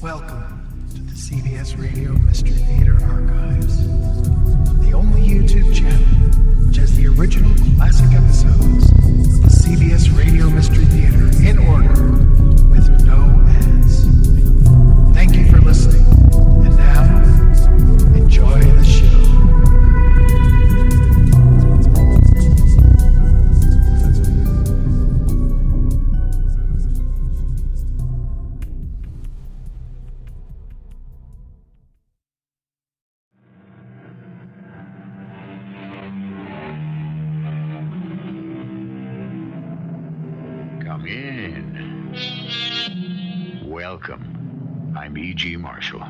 Welcome to the CBS Radio Mystery Theater Archives, the only YouTube channel which has the original classic episodes of the CBS Radio Mystery Theater in order with no ads. Thank you for listening, and now, enjoy the show. Come in. Welcome. I'm E.G. Marshall.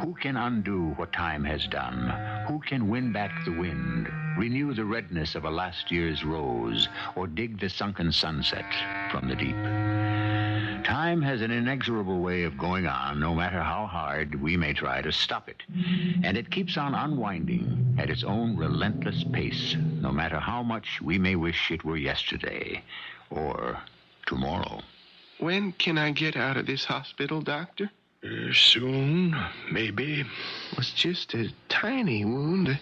Who can undo what time has done? Who can win back the wind, renew the redness of a last year's rose, or dig the sunken sunset from the deep? Time has an inexorable way of going on, no matter how hard we may try to stop it. And it keeps on unwinding at its own relentless pace, no matter how much we may wish it were yesterday or tomorrow. When can I get out of this hospital, Doctor? Soon, maybe. It's just a tiny wound.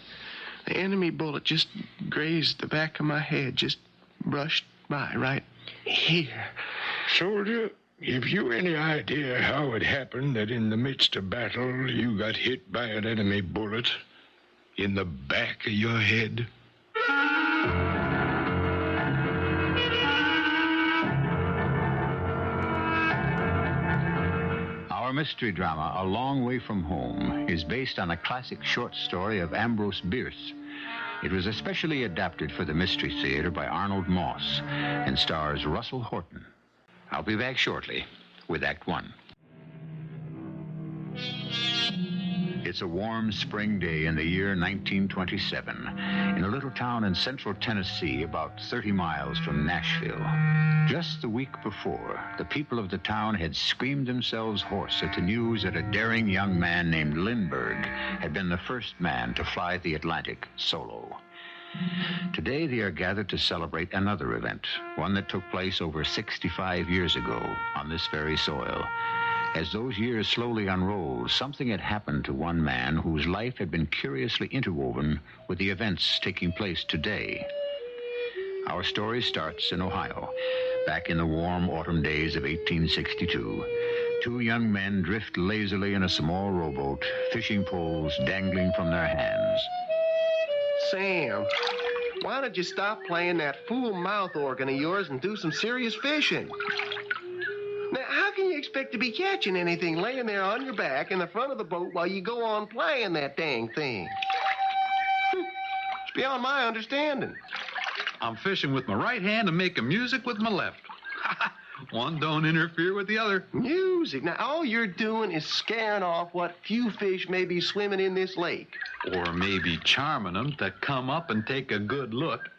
The enemy bullet just grazed the back of my head, just brushed by right here. Soldier, have you any idea how it happened that in the midst of battle you got hit by an enemy bullet in the back of your head? Our mystery drama, A Long Way From Home, is based on a classic short story of Ambrose Bierce. It was especially adapted for the Mystery Theater by Arnold Moss and stars Russell Horton. I'll be back shortly with Act One. It's a warm spring day in the year 1927 in a little town in central Tennessee about 30 miles from Nashville. Just the week before, the people of the town had screamed themselves hoarse at the news that a daring young man named Lindbergh had been the first man to fly the Atlantic solo. Today they are gathered to celebrate another event, one that took place over 65 years ago on this very soil. As those years slowly unrolled, something had happened to one man whose life had been curiously interwoven with the events taking place today. Our story starts in Ohio, back in the warm autumn days of 1862. Two young men drift lazily in a small rowboat, fishing poles dangling from their hands. Sam, why don't you stop playing that fool mouth organ of yours and do some serious fishing? Now, how can you expect to be catching anything laying there on your back in the front of the boat while you go on playing that dang thing? It's beyond my understanding. I'm fishing with my right hand and making music with my left. One don't interfere with the other. Music? Now, all you're doing is scaring off what few fish may be swimming in this lake. Or maybe charming them to come up and take a good look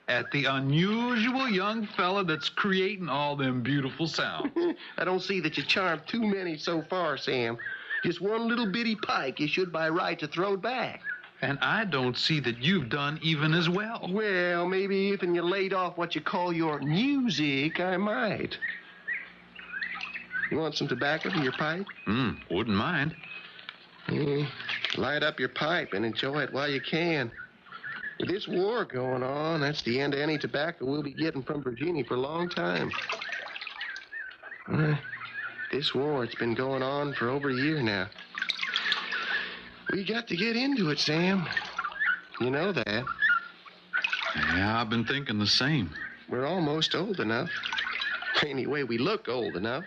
at the unusual young fella that's creating all them beautiful sounds. I don't see that you charmed too many so far, Sam. Just one little bitty pike you should by right to throw back. And I don't see that you've done even as well. Well, maybe if you laid off what you call your music, I might. You want some tobacco for your pipe? Wouldn't mind. Light up your pipe and enjoy it while you can. With this war going on, that's the end of any tobacco we'll be getting from Virginia for a long time. This war, it's been going on for over a year now. We got to get into it, Sam. You know that. Yeah, I've been thinking the same. We're almost old enough. Anyway, we look old enough.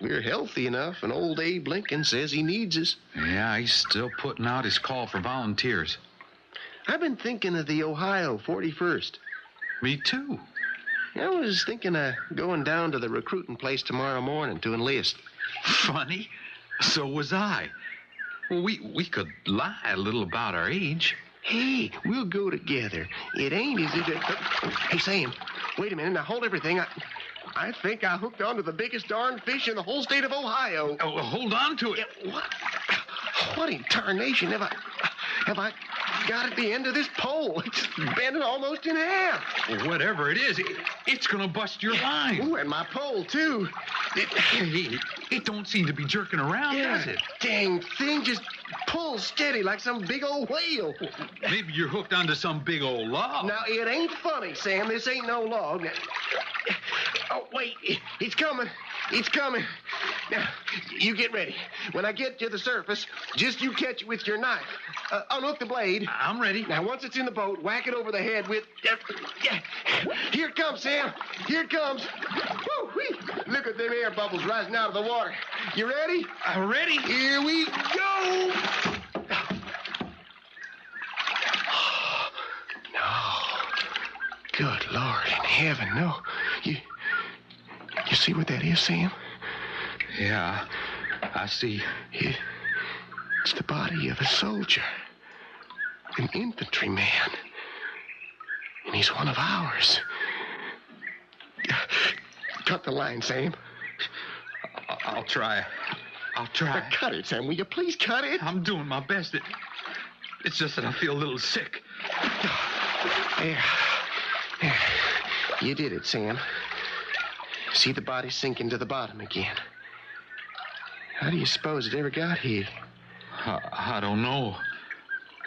We're healthy enough, and old Abe Lincoln says he needs us. Yeah, he's still putting out his call for volunteers. I've been thinking of the Ohio 41st. Me too. I was thinking of going down to the recruiting place tomorrow morning to enlist. Funny. So was I. Well, we could lie a little about our age. Hey, we'll go together. It ain't as if it... Hey, Sam, wait a minute. Now, hold everything. I think I hooked onto the biggest darn fish in the whole state of Ohio. Oh, hold on to it. What in tarnation have I... got at the end of this pole. It's bending almost in half. Well, whatever it is, it's going to bust your line. Ooh, and my pole, too. It don't seem to be jerking around, does it? Dang thing just pulls steady like some big old whale. Maybe you're hooked onto some big old log. Now, it ain't funny, Sam. This ain't no log. Oh, wait. It's coming. It's coming. Now, you get ready. When I get to the surface, just you catch it with your knife. Unhook the blade. I'm ready. Now, once it's in the boat, whack it over the head with... Here it comes, Sam. Here it comes. Woo-wee. Look at them air bubbles rising out of the water. You ready? I'm ready. Here we go. No. Good Lord in heaven, no. You see what that is, Sam? Yeah, I see. It's the body of a soldier. An infantryman. And he's one of ours. Cut the line, Sam. I'll try. Cut it, Sam. Will you please cut it? I'm doing my best. It's just that I feel a little sick. There. You did it, Sam. See the body sinking to the bottom again. How do you suppose it ever got here? I don't know.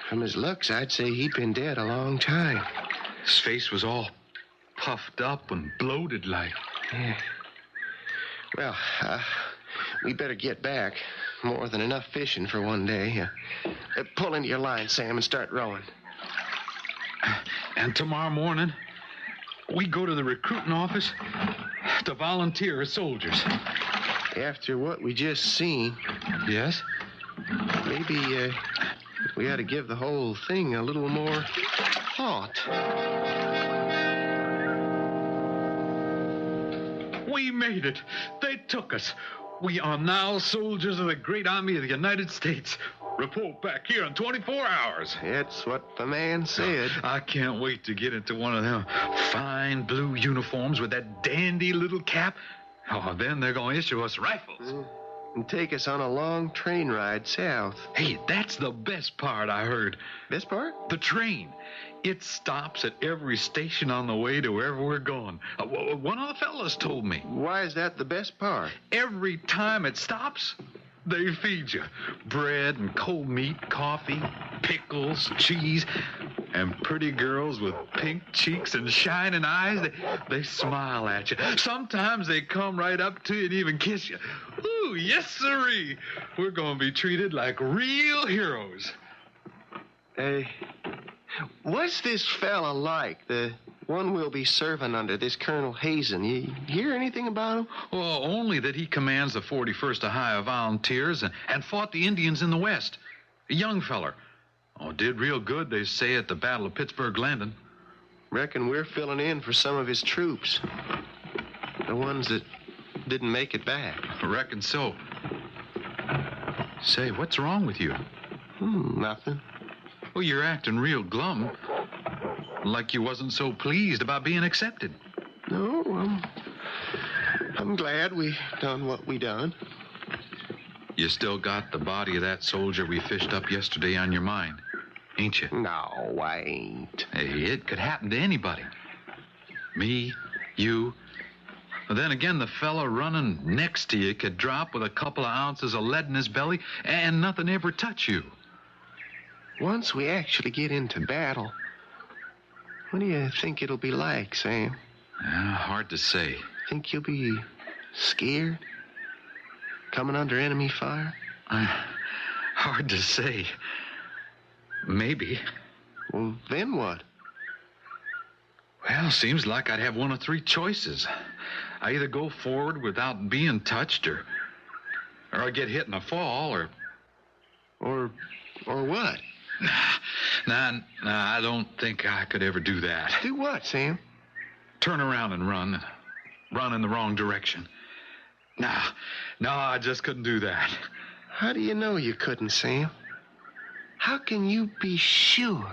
From his looks, I'd say he'd been dead a long time. His face was all puffed up and bloated like. Yeah. Well, we better get back. More than enough fishing for one day. Pull into your line, Sam, and start rowing. And tomorrow morning, we go to the recruiting office to volunteer as soldiers. After what we just seen, Yes? maybe we ought to give the whole thing a little more thought. We made it. They took us. We are now soldiers of the great army of the United States. Report back here in 24 hours. That's what the man said. I can't wait to get into one of them fine blue uniforms with that dandy little cap. Oh, then they're going to issue us rifles. And take us on a long train ride south. Hey, that's the best part I heard. This part? The train. It stops at every station on the way to wherever we're going. One of the fellas told me. Why is that the best part? Every time it stops, they feed you bread and cold meat, coffee, pickles, cheese, and pretty girls with pink cheeks and shining eyes. They smile at you. Sometimes they come right up to you and even kiss you. Ooh, yes, sirree. We're going to be treated like real heroes. What's this fella like? The one we'll be serving under, this Colonel Hazen. You hear anything about him? Well, only that he commands the 41st Ohio Volunteers and fought the Indians in the West. A young feller. Oh, did real good, they say, at the Battle of Pittsburgh-Landon. Reckon we're filling in for some of his troops. The ones that didn't make it back. I reckon so. Say, what's wrong with you? Nothing. Well, you're acting real glum. Like you wasn't so pleased about being accepted. No, I'm glad we done what we done. You still got the body of that soldier we fished up yesterday on your mind, ain't you? No, I ain't. Hey, it could happen to anybody. Me, you. But then again, the fella running next to you could drop with a couple of ounces of lead in his belly and nothing ever touch you. Once we actually get into battle, what do you think it'll be like, Sam? Hard to say. Think you'll be scared? Coming under enemy fire? Hard to say. Maybe. Well, then what? Well, seems like I'd have one of three choices. I either go forward without being touched, or I get hit in a fall, Or what? Nah, I don't think I could ever do that. Do what, Sam? Turn around and run in the wrong direction. No, I just couldn't do that. How do you know you couldn't, Sam? How can you be sure?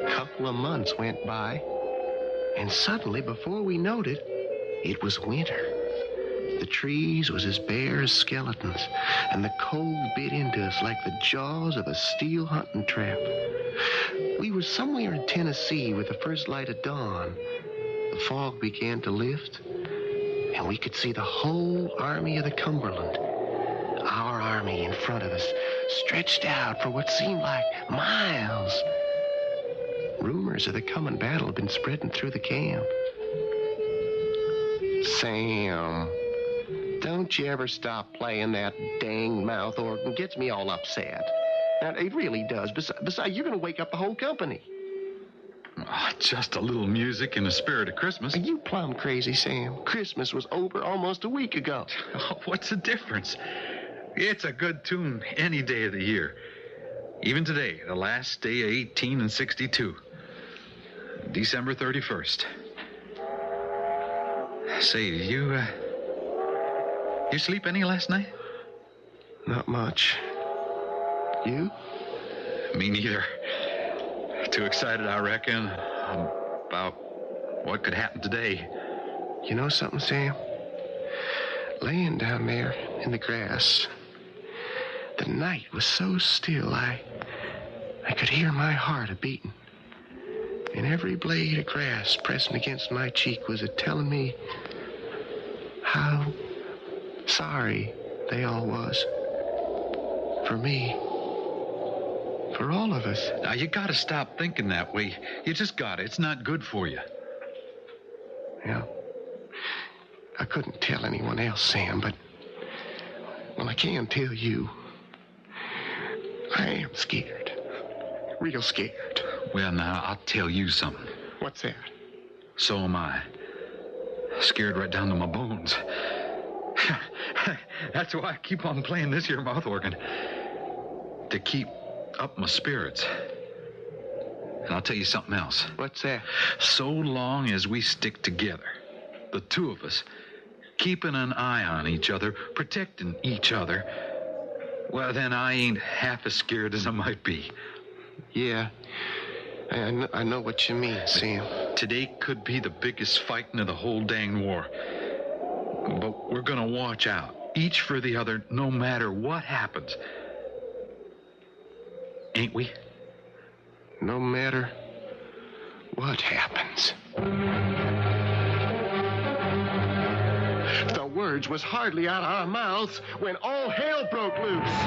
Couple of months went by, and suddenly, before we knowed it, it was winter. The trees was as bare as skeletons, and the cold bit into us like the jaws of a steel hunting trap. We were somewhere in Tennessee with the first light of dawn. The fog began to lift, and we could see the whole army of the Cumberland. Our army in front of us, stretched out for what seemed like miles. Rumors of the coming battle had been spreading through the camp. Sam, don't you ever stop playing that dang mouth organ. It gets me all upset. Now, it really does. Besides, you're going to wake up the whole company. Oh, just a little music in the spirit of Christmas. Are you plumb crazy, Sam? Christmas was over almost a week ago. Oh, what's the difference? It's a good tune any day of the year. Even today, the last day of 1862. December 31st. Say, did you sleep any last night? Not much. You? Me neither. Too excited, I reckon, about what could happen today. You know something, Sam? Laying down there in the grass, the night was so still, I could hear my heart a-beating. And every blade of grass pressing against my cheek was a-telling me how sorry they all was. For me. For all of us. Now, you gotta stop thinking that way. You just gotta. It's not good for you. Yeah. I couldn't tell anyone else, Sam, but... well, I can tell you. I am scared. Real scared. Well, now, I'll tell you something. What's that? So am I. Scared right down to my bones. That's why I keep on playing this here mouth organ. To keep up my spirits. And I'll tell you something else. What's that? So long as we stick together, the two of us, keeping an eye on each other, protecting each other, well, then I ain't half as scared as I might be. Yeah. I know what you mean, Sam. Today could be the biggest fighting of the whole dang war. But we're gonna watch out, each for the other, no matter what happens. Ain't we? No matter what happens. The words was hardly out of our mouths when all hell broke loose.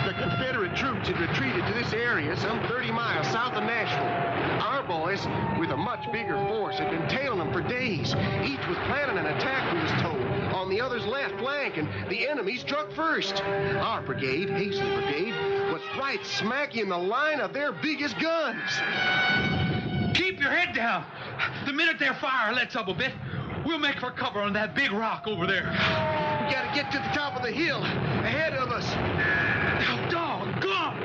The Confederate troops had retreated to this area some 30 miles south of Nashville. Our boys, with a much bigger force, had been tailing them for days. Each was planning an attack, we was told, on the other's left flank, and the enemy struck first. Our brigade, Hazen's brigade, was right smack in the line of their biggest guns. Keep your head down. The minute their fire lets up a bit, we'll make for cover on that big rock over there. We gotta get to the top of the hill ahead of us. Oh, doggone!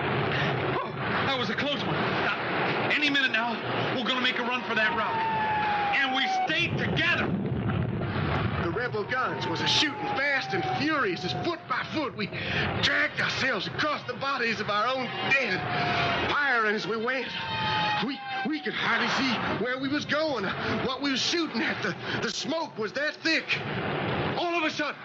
Oh, that was a close one. Now, any minute now, we're gonna make a run for that rock. And we stayed together. The rebel guns was a-shooting fast and furious as foot by foot we dragged ourselves across the bodies of our own dead, firing as we went. We could hardly see where we was going, what we was shooting at. The smoke was that thick. All of a sudden,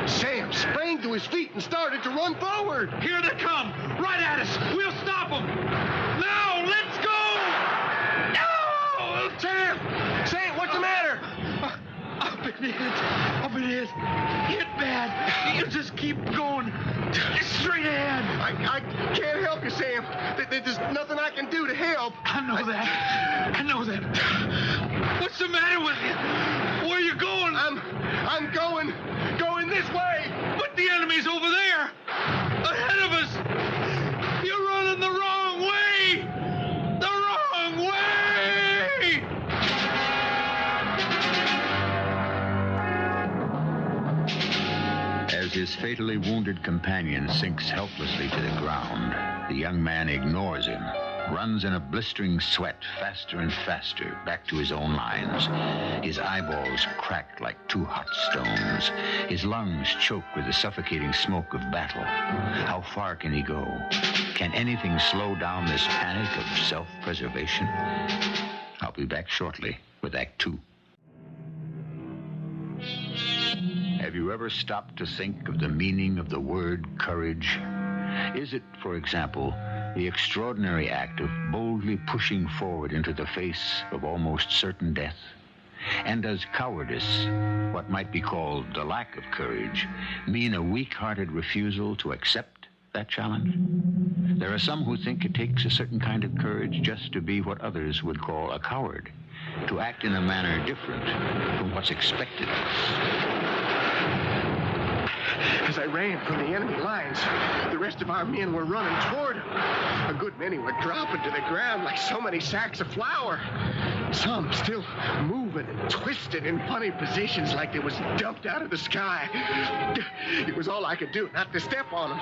Sam sprang to his feet and started to run forward. Here they come, right at us. We'll stop them. Now, let's go! No! Sam, what's the matter? I've been hit. Hit bad. You just keep going straight ahead. I can't help you, Sam. There's nothing I can do to help. I know that. What's the matter with you? Where are you going? I'm going this way. But the enemy's over there. Ahead of us. You're running the wrong way. The wrong way. As his fatally wounded companion sinks helplessly to the ground, the young man ignores him, runs in a blistering sweat faster and faster back to his own lines. His eyeballs cracked like two hot stones. His lungs choked with the suffocating smoke of battle. How far can he go? Can anything slow down this panic of self-preservation? I'll be back shortly with Act 2. you ever stop to think of the meaning of the word courage? Is it, for example, the extraordinary act of boldly pushing forward into the face of almost certain death? And does cowardice, what might be called the lack of courage, mean a weak-hearted refusal to accept that challenge? There are some who think it takes a certain kind of courage just to be what others would call a coward, to act in a manner different from what's expected of us. As I ran from the enemy lines, the rest of our men were running toward him. A good many were dropping to the ground like so many sacks of flour. Some still moving and twisted in funny positions like they was dumped out of the sky. It was all I could do not to step on them.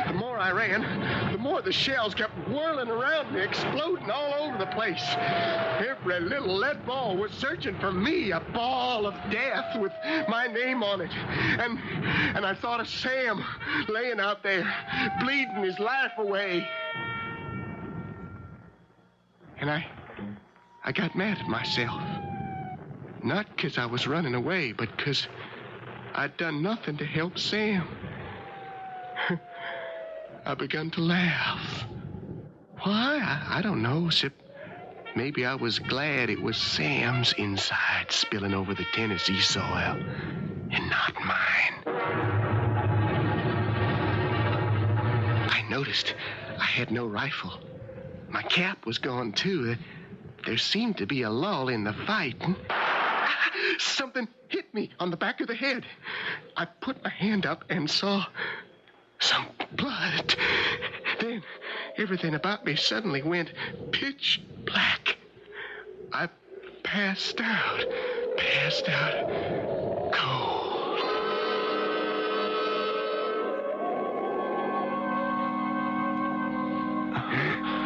The more I ran, the more the shells kept whirling around me, exploding all over the place. Every little lead ball was searching for me, a ball of death with my name on it. And I thought of Sam laying out there, bleeding his life away. And I got mad at myself. Not because I was running away, but because I'd done nothing to help Sam. I begun to laugh. Why? I don't know, except maybe I was glad it was Sam's inside spilling over the Tennessee soil and not mine. I noticed I had no rifle. My cap was gone, too. There seemed to be a lull in the fight. Something hit me on the back of the head. I put my hand up and saw some blood. Then everything about me suddenly went pitch black. I passed out, cold.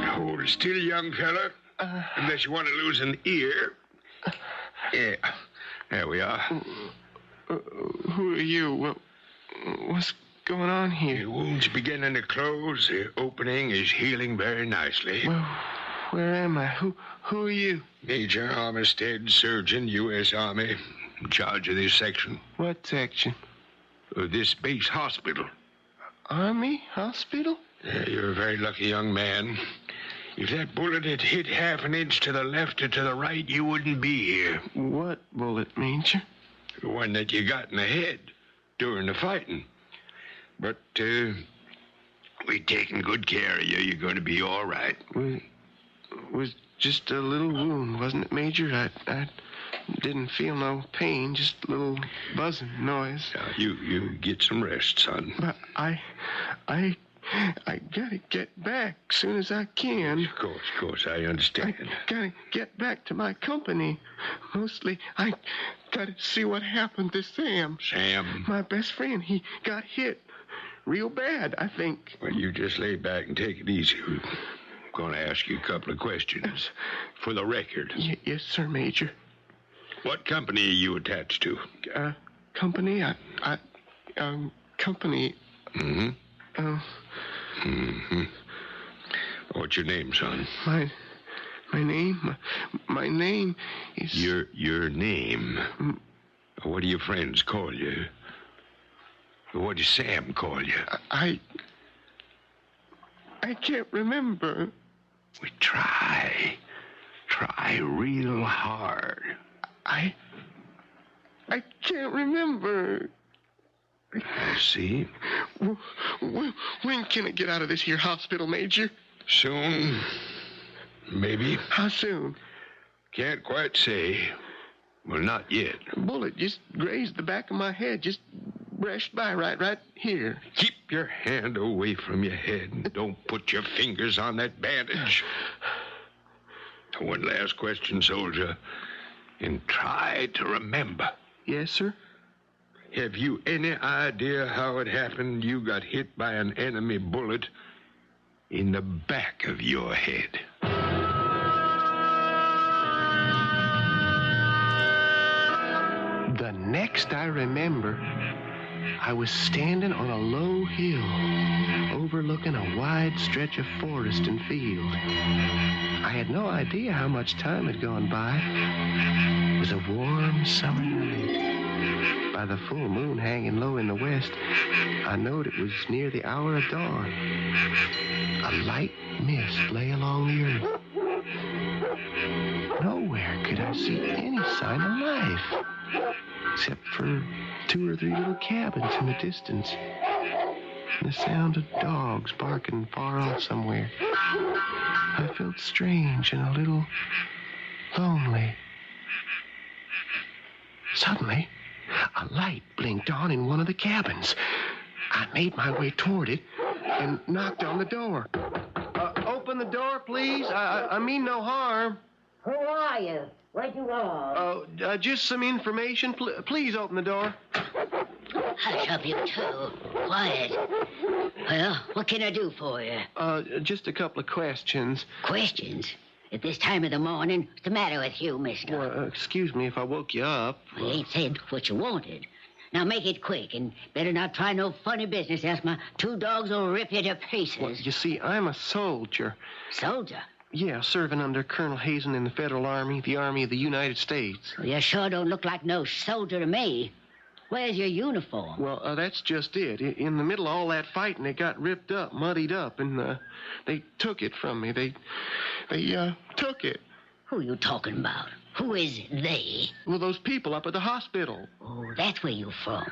Hold still, young fella. Unless you want to lose an ear. Yeah, there we are. Who are you? What's going on here? Your wound's beginning to close. The opening is healing very nicely. Well, where am I? Who are you? Major Armistead, surgeon, U.S. Army, in charge of this section. What section? This base hospital. Army hospital? You're a very lucky young man. If that bullet had hit half an inch to the left or to the right, you wouldn't be here. What bullet, Major? The one that you got in the head during the fighting. But, we've taken good care of you. You're going to be all right. It was just a little wound, wasn't it, Major? I didn't feel no pain, just a little buzzing noise. Now, you get some rest, son. But I gotta get back as soon as I can. Of course, I understand. I gotta get back to my company. Mostly, I gotta see what happened to Sam. Sam? My best friend, he got hit real bad, I think. Well, you just lay back and take it easy. I'm going to ask you a couple of questions for the record. Yes, sir, Major. What company are you attached to? Company? Company. Mm-hmm. Mm-hmm. What's your name, son? My name is... Your name? What do your friends call you? What does Sam call you? I can't remember. We try real hard. I can't remember. I see. When can I get out of this here hospital, Major? Soon. Maybe. How soon? Can't quite say. Well, not yet. A bullet just grazed the back of my head. Just brushed by right here. Keep your hand away from your head and don't put your fingers on that bandage. One last question, soldier. And try to remember. Yes, sir? Have you any idea how it happened you got hit by an enemy bullet in the back of your head? The next I remember, I was standing on a low hill overlooking a wide stretch of forest and field. I had no idea how much time had gone by. It was a warm summer night. By the full moon hanging low in the west, I knowed it was near the hour of dawn. A light mist lay along the earth. Nowhere could I see any sign of life, except for 2 or 3 little cabins in the distance, and the sound of dogs barking far off somewhere. I felt strange and a little lonely. Suddenly, a light blinked on in one of the cabins. I made my way toward it and knocked on the door. Open the door, please. I mean no harm. Who are you? What you want? Just some information. Please open the door. Hush up, you two. Quiet. Well, what can I do for you? Just a couple of questions. Questions? At this time of the morning? What's the matter with you, mister? Well, excuse me if I woke you up. You ain't said what you wanted. Now make it quick, and better not try no funny business, else my 2 dogs will rip you to pieces. Well, you see, I'm a soldier. Soldier? Yeah, serving under Colonel Hazen in the Federal Army, the Army of the United States. Well, you sure don't look like no soldier to me. Where's your uniform? Well, that's just it. In the middle of all that fighting, it got ripped up, muddied up, and they took it from me. They took it. Who you talking about? Who is they? Well, those people up at the hospital. Oh, that's where you from.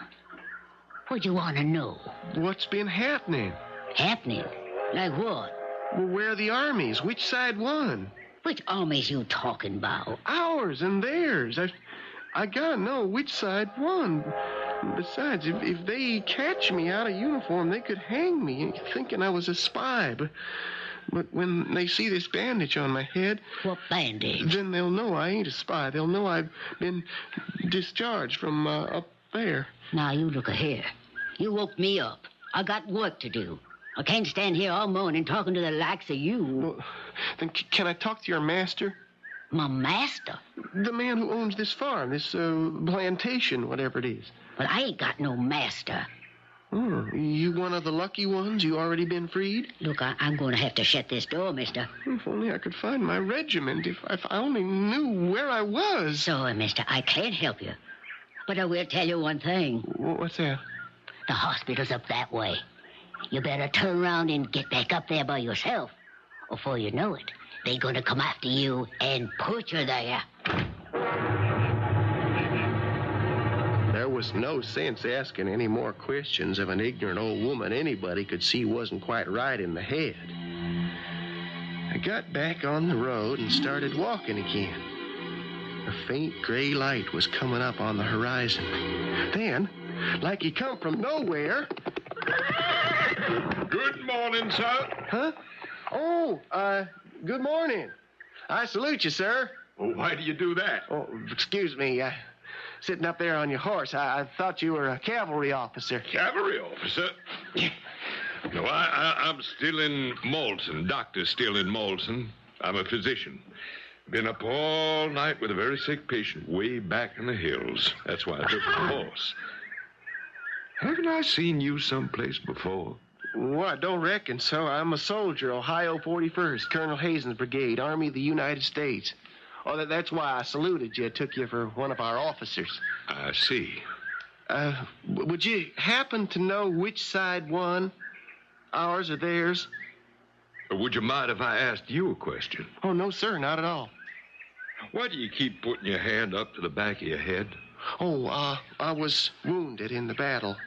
What you want to know? What's been happening? Happening? Like what? Well, where are the armies? Which side won? Which armies you talking about? Ours and theirs. I gotta know which side won. Besides, if they catch me out of uniform, they could hang me, thinking I was a spy. But when they see this bandage on my head... What bandage? Then they'll know I ain't a spy. They'll know I've been discharged from up there. Now, you look here. You woke me up. I got work to do. I can't stand here all morning talking to the likes of you. Well, then can I talk to your master? My master? The man who owns this farm, this plantation, whatever it is. Well, I ain't got no master. Oh, you one of the lucky ones? You already been freed? Look, I'm going to have to shut this door, mister. If only I could find my regiment. If I only knew where I was. Sorry, mister, I can't help you. But I will tell you one thing. What's that? The hospital's up that way. You better turn around and get back up there by yourself. Before you know it, they're going to come after you and put you there. There was no sense asking any more questions of an ignorant old woman anybody could see wasn't quite right in the head. I got back on the road and started walking again. A faint gray light was coming up on the horizon. Then, like he come from nowhere... Good morning, sir. Huh? Oh, good morning. I salute you, sir. Well, why do you do that? Oh, excuse me. Sitting up there on your horse, I thought you were a cavalry officer. Cavalry officer? No, I'm still in Malton. Doctor's still in Malton. I'm a physician. Been up all night with a very sick patient way back in the hills. That's why I took the horse. Haven't I seen you someplace before? Well, I don't reckon so. I'm a soldier, Ohio 41st, Colonel Hazen's brigade, Army of the United States. Oh, that's why I saluted you, took you for one of our officers. I see. Would you happen to know which side won? Ours or theirs? Would you mind if I asked you a question? Oh, no, sir, not at all. Why do you keep putting your hand up to the back of your head? Oh, I was wounded in the battle.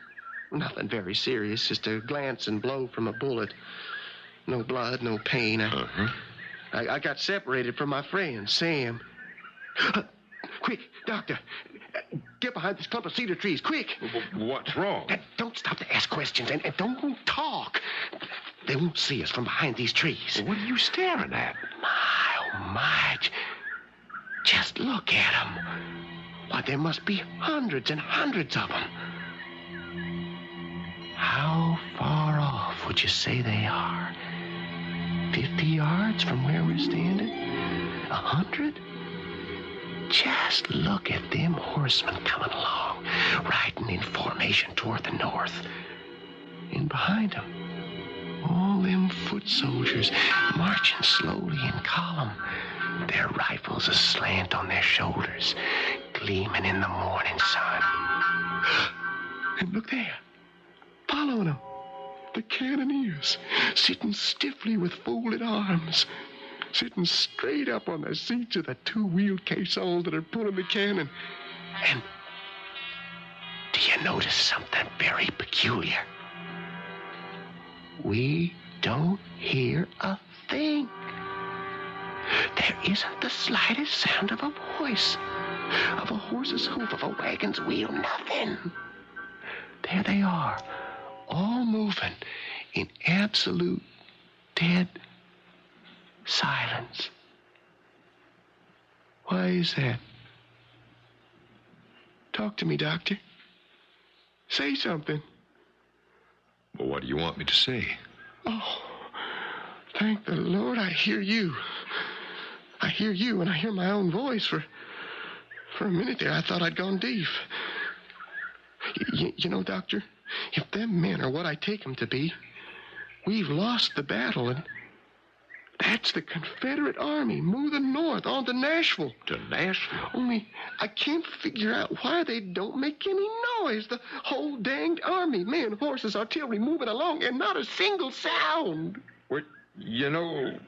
Nothing very serious, just a glance and blow from a bullet. No blood, no pain. I got separated from my friend, Sam. Quick, doctor, get behind this clump of cedar trees, quick. What's wrong? Don't stop to ask questions, and don't talk. They won't see us from behind these trees. What are you staring at? My, oh, my. Just look at them. Why, there must be hundreds and hundreds of them. How far off would you say they are? 50 yards from where we're standing? 100? Just look at them horsemen coming along, riding in formation toward the north. And behind them, all them foot soldiers marching slowly in column, their rifles aslant on their shoulders, gleaming in the morning sun. And look there, following them, the cannoneers, sitting stiffly with folded arms, sitting straight up on the seats of the two-wheeled caissons that are pulling the cannon. And do you notice something very peculiar? We don't hear a thing. There isn't the slightest sound of a voice, of a horse's hoof, of a wagon's wheel, nothing. There they are, all moving in absolute dead silence. Why is that? Talk to me, Doctor. Say something. Well, what do you want me to say? Oh, thank the Lord, I hear you. I hear you, and I hear my own voice. For a minute there, I thought I'd gone deaf. You know, Doctor, if them men are what I take them to be, we've lost the battle, and that's the Confederate Army moving north on to Nashville. To Nashville? Only I can't figure out why they don't make any noise. The whole danged army, men, horses, artillery moving along, and not a single sound. Well, you know,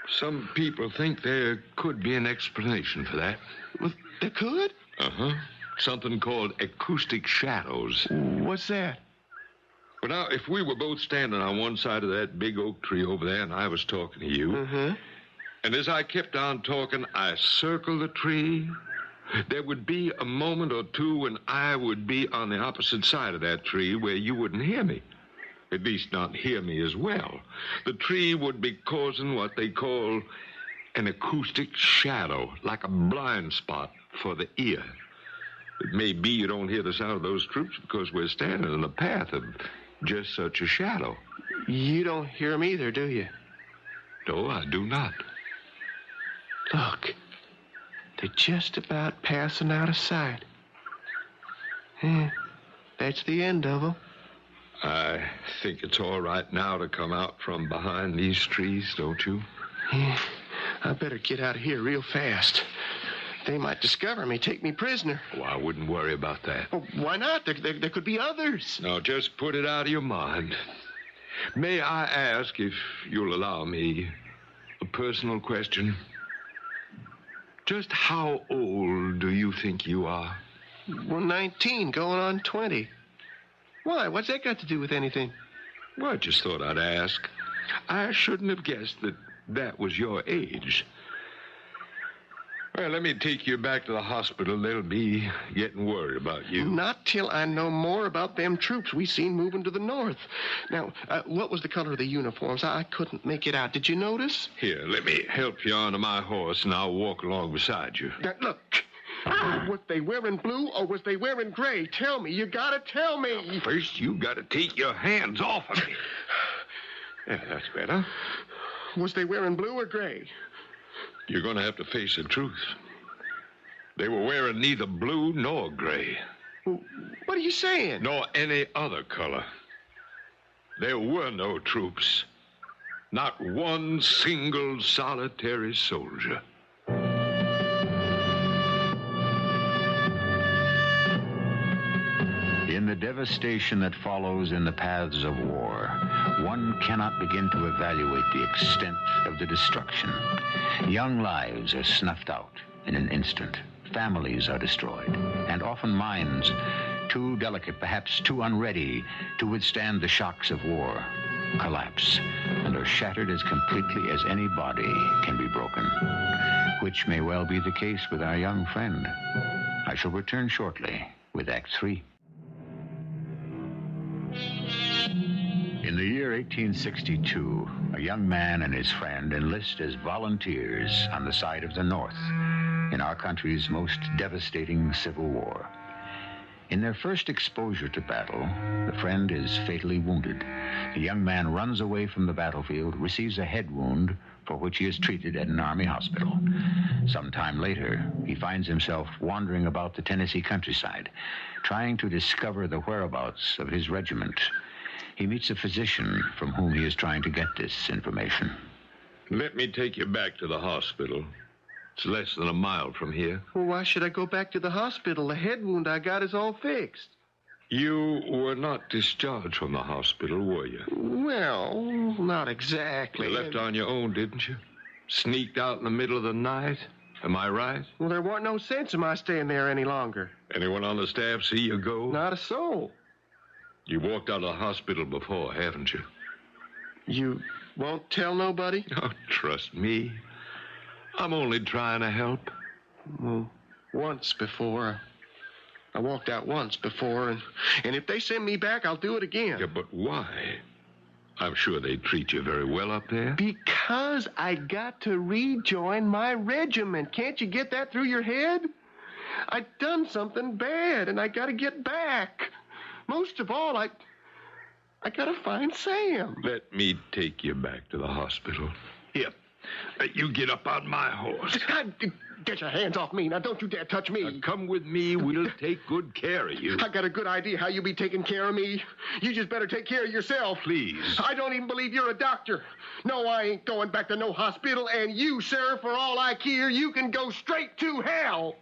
some people think there could be an explanation for that. Well, there could? Uh-huh. Something called acoustic shadows. What's that? But now, if we were both standing on one side of that big oak tree over there, and I was talking to you, and as I kept on talking, I circled the tree, there would be a moment or two when I would be on the opposite side of that tree where you wouldn't hear me. At least not hear me as well. The tree would be causing what they call an acoustic shadow, like a blind spot for the ear. It may be you don't hear the sound of those troops because we're standing in the path of just such a shadow. You don't hear them either, do you? No, I do not. Look, they're just about passing out of sight. That's the end of them. I think it's all right now to come out from behind these trees, don't you? Yeah, I better get out of here real fast. They might discover me, take me prisoner. Oh, I wouldn't worry about that. Oh, why not? There could be others. No, just put it out of your mind. May I ask, if you'll allow me, a personal question? Just how old do you think you are? Well, 19, going on 20. Why? What's that got to do with anything? Well, I just thought I'd ask. I shouldn't have guessed that was your age. Well, let me take you back to the hospital. They'll be getting worried about you. Not till I know more about them troops we seen moving to the north. Now, what was the color of the uniforms? I couldn't make it out. Did you notice? Here, let me help you onto my horse, and I'll walk along beside you. Now, look. Was they wearing blue or was they wearing gray? Tell me. You gotta tell me. First, you gotta take your hands off of me. Yeah, that's better. Was they wearing blue or gray? You're gonna have to face the truth. They were wearing neither blue nor gray. What are you saying? Nor any other color. There were no troops. Not one single solitary soldier. In the devastation that follows in the paths of war, one cannot begin to evaluate the extent of the destruction. Young lives are snuffed out in an instant. Families are destroyed, and often minds, too delicate, perhaps too unready to withstand the shocks of war, collapse and are shattered as completely as any body can be broken, which may well be the case with our young friend. I shall return shortly with Act 3. In the year 1862, a young man and his friend enlist as volunteers on the side of the North in our country's most devastating Civil War. In their first exposure to battle, the friend is fatally wounded. The young man runs away from the battlefield, receives a head wound for which he is treated at an Army hospital. Some time later, he finds himself wandering about the Tennessee countryside, trying to discover the whereabouts of his regiment. He meets a physician from whom he is trying to get this information. Let me take you back to the hospital. It's less than a mile from here. Well, why should I go back to the hospital? The head wound I got is all fixed. You were not discharged from the hospital, were you? Well, not exactly. You left on your own, didn't you? Sneaked out in the middle of the night? Am I right? Well, there wasn't no sense in my staying there any longer. Anyone on the staff see you go? Not a soul. You walked out of the hospital before, haven't you? You won't tell nobody? Oh, trust me. I'm only trying to help. Well, once before. I walked out once before, and if they send me back, I'll do it again. Yeah, but why? I'm sure they treat you very well up there. Because I got to rejoin my regiment. Can't you get that through your head? I've done something bad, and I got to get back. Most of all, I got to find Sam. Let me take you back to the hospital. Here, you get up on my horse. Get your hands off me. Now, don't you dare touch me. Now, come with me. We'll take good care of you. I got a good idea how you'll be taking care of me. You just better take care of yourself. Please. I don't even believe you're a doctor. No, I ain't going back to no hospital. And you, sir, for all I care, you can go straight to hell.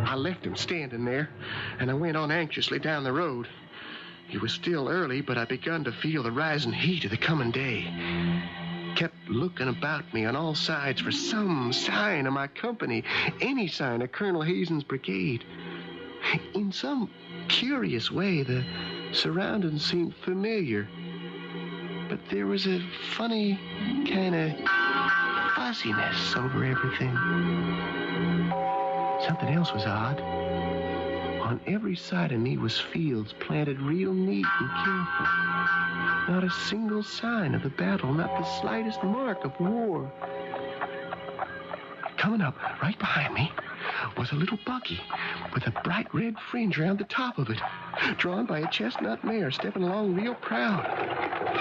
I left him standing there, and I went on anxiously down the road. It was still early, but I begun to feel the rising heat of the coming day. Kept looking about me on all sides for some sign of my company, any sign of Colonel Hazen's brigade. In some curious way, the surroundings seemed familiar, but there was a funny kind of fuzziness over everything. Something else was odd. On every side of me was fields planted real neat and careful. Not a single sign of the battle, not the slightest mark of war. Coming up right behind me was a little buggy with a bright red fringe around the top of it, drawn by a chestnut mare stepping along real proud.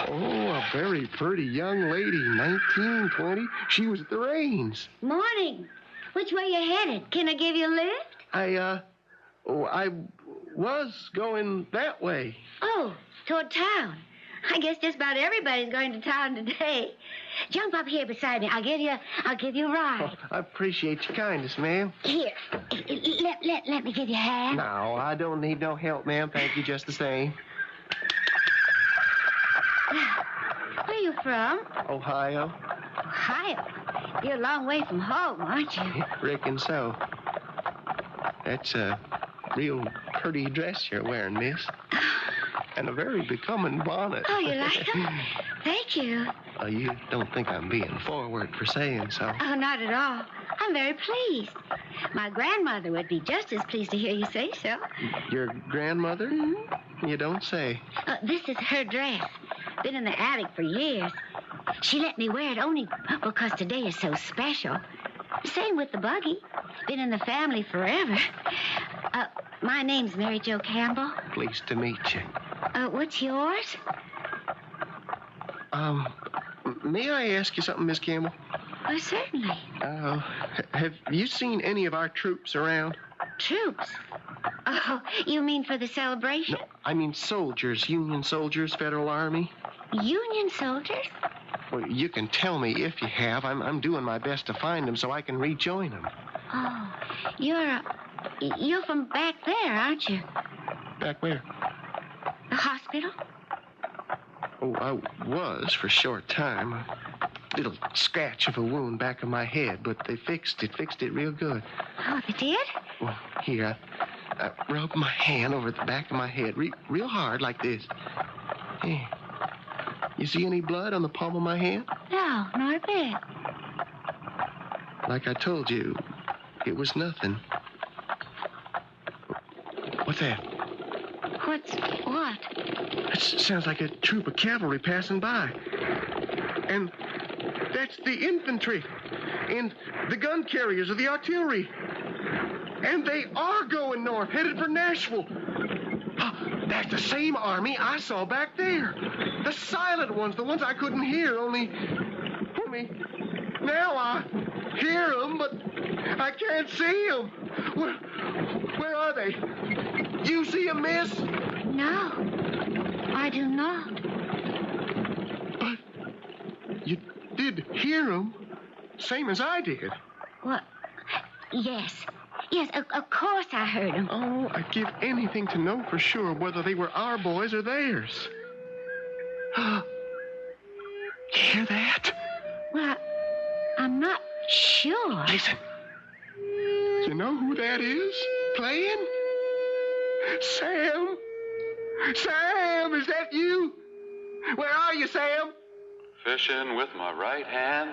Oh, a very pretty young lady, 19, 20. She was at the reins. Morning. Which way you headed? Can I give you a lift? I was going that way. Oh, toward town. I guess just about everybody's going to town today. Jump up here beside me. I'll give you a ride. Oh, I appreciate your kindness, ma'am. Here, let me give you a hand. No, I don't need no help, ma'am. Thank you just the same. Where are you from? Ohio. Ohio? You're a long way from home, aren't you? Reckon so. That's a real pretty dress you're wearing, miss. And a very becoming bonnet. Oh, you like them? Thank you. You don't think I'm being forward for saying so? Oh, not at all. I'm very pleased. My grandmother would be just as pleased to hear you say so. Your grandmother? Mm-hmm. You don't say. This is her dress. Been in the attic for years. She let me wear it only because today is so special. Same with the buggy. Been in the family forever. My name's Mary Jo Campbell. Pleased to meet you. What's yours? May I ask you something, Miss Campbell? Oh, certainly. Have you seen any of our troops around? Troops? Oh, you mean for the celebration? No, I mean soldiers, Union soldiers, Federal Army. Union soldiers? Well, you can tell me if you have. I'm doing my best to find them so I can rejoin them. Oh, you're from back there, aren't you? Back where? The hospital? Oh, I was for a short time. A little scratch of a wound back of my head, but they fixed it real good. Oh, they did? Well, here, I rubbed my hand over the back of my head real hard like this. Hey, you see any blood on the palm of my hand? No, not a bit. Like I told you, it was nothing. What's that? What? It sounds like a troop of cavalry passing by. And that's the infantry. And the gun carriers of the artillery. And they are going north, headed for Nashville. That's the same army I saw back there. The silent ones, the ones I couldn't hear, only now I hear them, but I can't see them. Where are they? You see them, miss? No, I do not. But you did hear them, same as I did. What? Yes. Yes, of course I heard them. Oh, I'd give anything to know for sure whether they were our boys or theirs. You hear that? Well, I'm not sure. Listen. You know who that is playing? Sam! Sam, is that you? Where are you, Sam? Fishing with my right hand,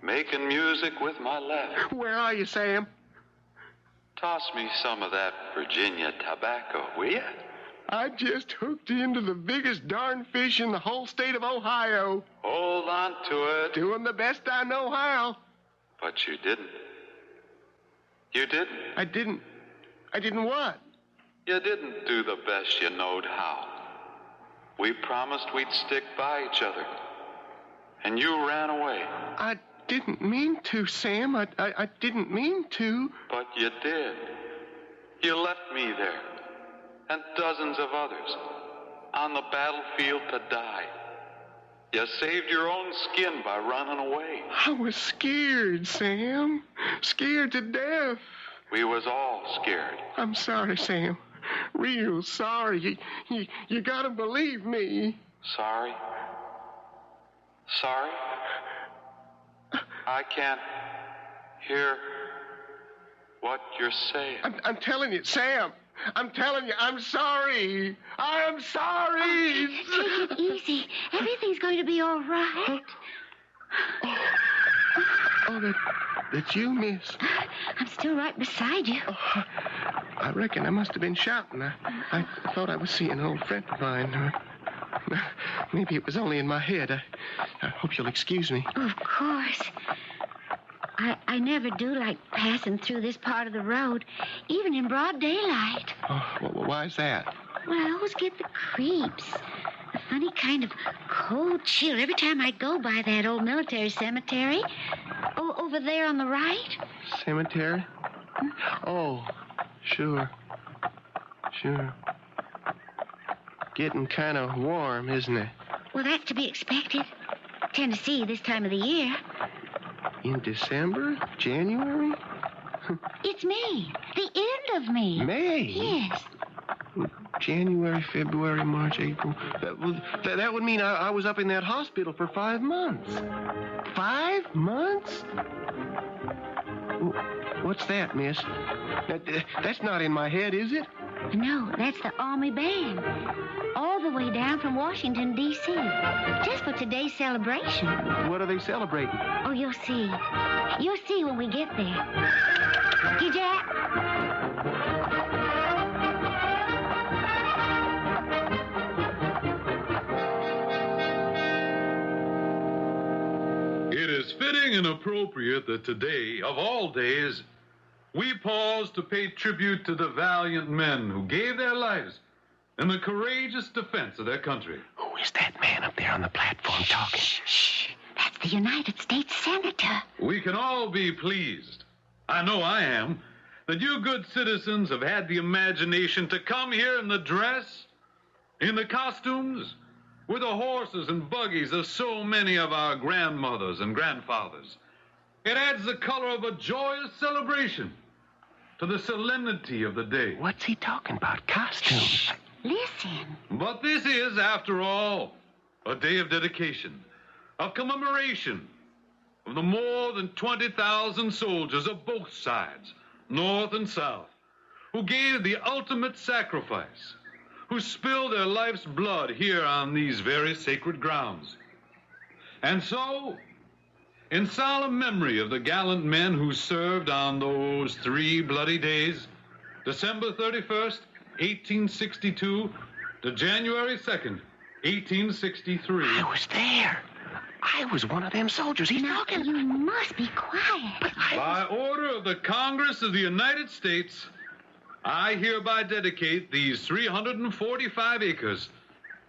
making music with my left. Where are you, Sam? Toss me some of that Virginia tobacco, will you? I just hooked into the biggest darn fish in the whole state of Ohio. Hold on to it. Doing the best I know how. But you didn't. You didn't. I didn't what? You didn't do the best you knowed how. We promised we'd stick by each other. And you ran away. I didn't mean to, Sam. I didn't mean to. But you did. You left me there. And dozens of others. On the battlefield to die. You saved your own skin by running away. I was scared, Sam. Scared to death. We was all scared. I'm sorry, Sam. Real sorry. You gotta believe me. Sorry? Sorry? I can't hear what you're saying. I'm telling you, Sam. I'm telling you, I'm sorry. I'm sorry. Take it easy. Everything's going to be all right. Oh, that's you, miss. I'm still right beside you. Oh, I reckon I must have been shouting. I thought I was seeing an old friend of mine. Maybe it was only in my head. I hope you'll excuse me. Of course. I never do like passing through this part of the road, even in broad daylight. Oh, well, why's that? Well, I always get the creeps. A funny kind of cold chill every time I go by that old military cemetery. Oh, over there on the right. Cemetery? Oh, sure. Getting kind of warm, isn't it? Well, that's to be expected. Tennessee this time of the year. In December? January? It's May. The end of May. May? Yes. January, February, March, April. That would mean I was up in that hospital for 5 months. 5 months? What's that, miss? That's not in my head, is it? No, that's the Army Band. All the way down from Washington, D.C. Just for today's celebration. What are they celebrating? Oh, you'll see. You'll see when we get there. Hey, Jack. It is fitting and appropriate that today, of all days, we pause to pay tribute to the valiant men who gave their lives in the courageous defense of their country. Who is that man up there on the platform talking? Shh. That's the United States Senator. We can all be pleased, I know I am, that you good citizens have had the imagination to come here in the dress, in the costumes, with the horses and buggies of so many of our grandmothers and grandfathers. It adds the color of a joyous celebration to the solemnity of the day. What's he talking about? Costumes? Listen. But this is, after all, a day of dedication, of commemoration of the more than 20,000 soldiers of both sides, North and South, who gave the ultimate sacrifice, who spilled their life's blood here on these very sacred grounds. And so, in solemn memory of the gallant men who served on those 3 bloody days, December 31st, 1862 to January 2nd, 1863. I was there. I was one of them soldiers. He's Now, talking. you must be quiet. But By order of the Congress of the United States, I hereby dedicate these 345 acres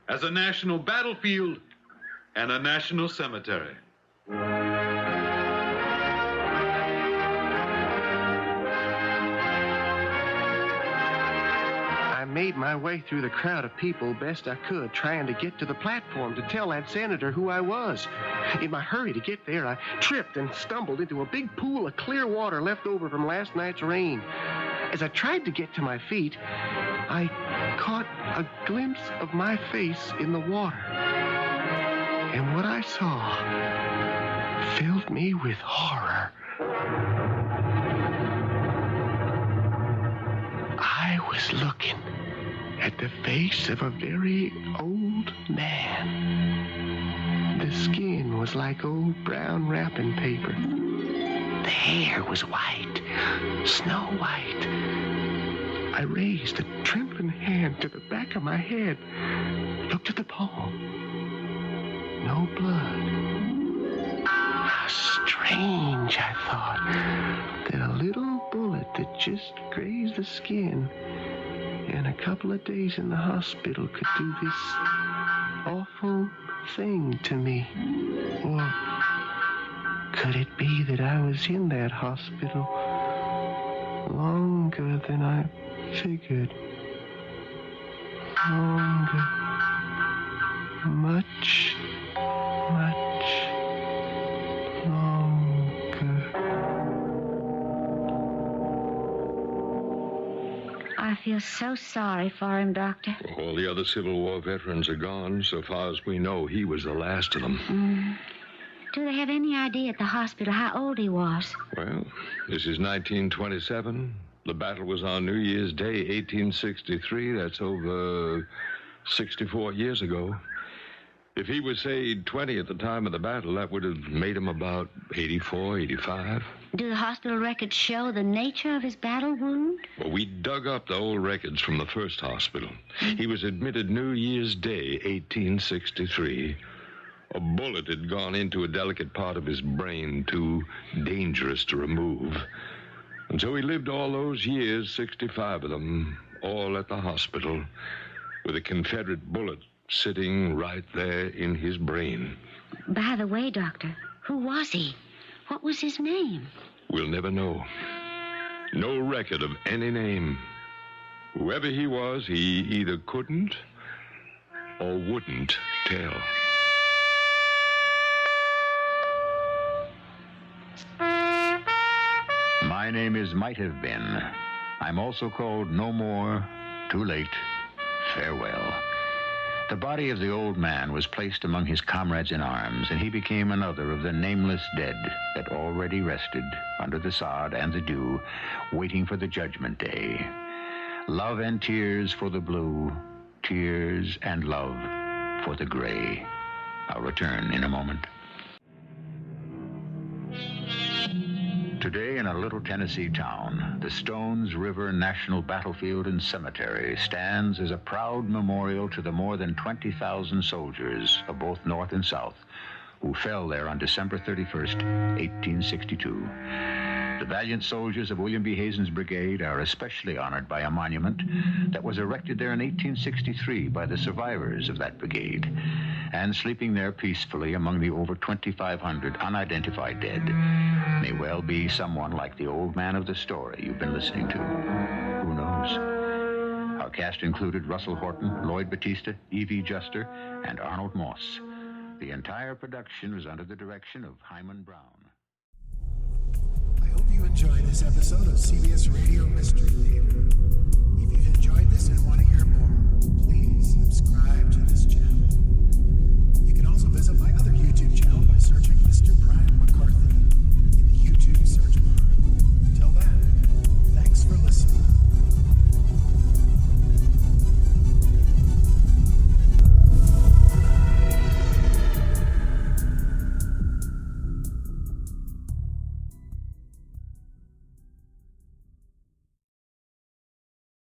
as a national battlefield and a national cemetery. I'm made my way through the crowd of people best I could, trying to get to the platform to tell that senator who I was. In my hurry to get there, I tripped and stumbled into a big pool of clear water left over from last night's rain. As I tried to get to my feet, I caught a glimpse of my face in the water. And what I saw filled me with horror. I was looking at the face of a very old man. The skin was like old brown wrapping paper. The hair was white, snow white. I raised a trembling hand to the back of my head, looked at the palm. No blood. How strange, I thought, that a little bullet that just grazed the skin and a couple of days in the hospital could do this awful thing to me. Or could it be that I was in that hospital longer than I figured? Longer. Much longer. I feel so sorry for him, Doctor. All the other Civil War veterans are gone. So far as we know, he was the last of them. Do they have any idea at the hospital how old he was? Well, this is 1927. The battle was on New Year's Day, 1863. That's over 64 years ago. If he was, say, 20 at the time of the battle, that would have made him about 84, 85. Do the hospital records show the nature of his battle wound? Well, we dug up the old records from the first hospital. He was admitted New Year's Day, 1863. A bullet had gone into a delicate part of his brain, too dangerous to remove. And so he lived all those years, 65 of them, all at the hospital, with a Confederate bullet sitting right there in his brain. By the way, Doctor, who was he? What was his name? We'll never know. No record of any name. Whoever he was, he either couldn't or wouldn't tell. My name is Might Have Been. I'm also called No More, Too Late, Farewell. The body of the old man was placed among his comrades in arms, and he became another of the nameless dead that already rested under the sod and the dew, waiting for the judgment day. Love and tears for the blue, tears and love for the gray. I'll return in a moment. Today in a little Tennessee town, the Stones River National Battlefield and Cemetery stands as a proud memorial to the more than 20,000 soldiers of both North and South who fell there on December 31st, 1862. The valiant soldiers of William B. Hazen's brigade are especially honored by a monument that was erected there in 1863 by the survivors of that brigade. And sleeping there peacefully among the over 2,500 unidentified dead may well be someone like the old man of the story you've been listening to. Who knows? Our cast included Russell Horton, Lloyd Batista, Evie Juster, and Arnold Moss. The entire production was under the direction of Hyman Brown. I hope you enjoyed this episode of CBS Radio Mystery Theater. If you've enjoyed this and want to hear more, please subscribe to this channel.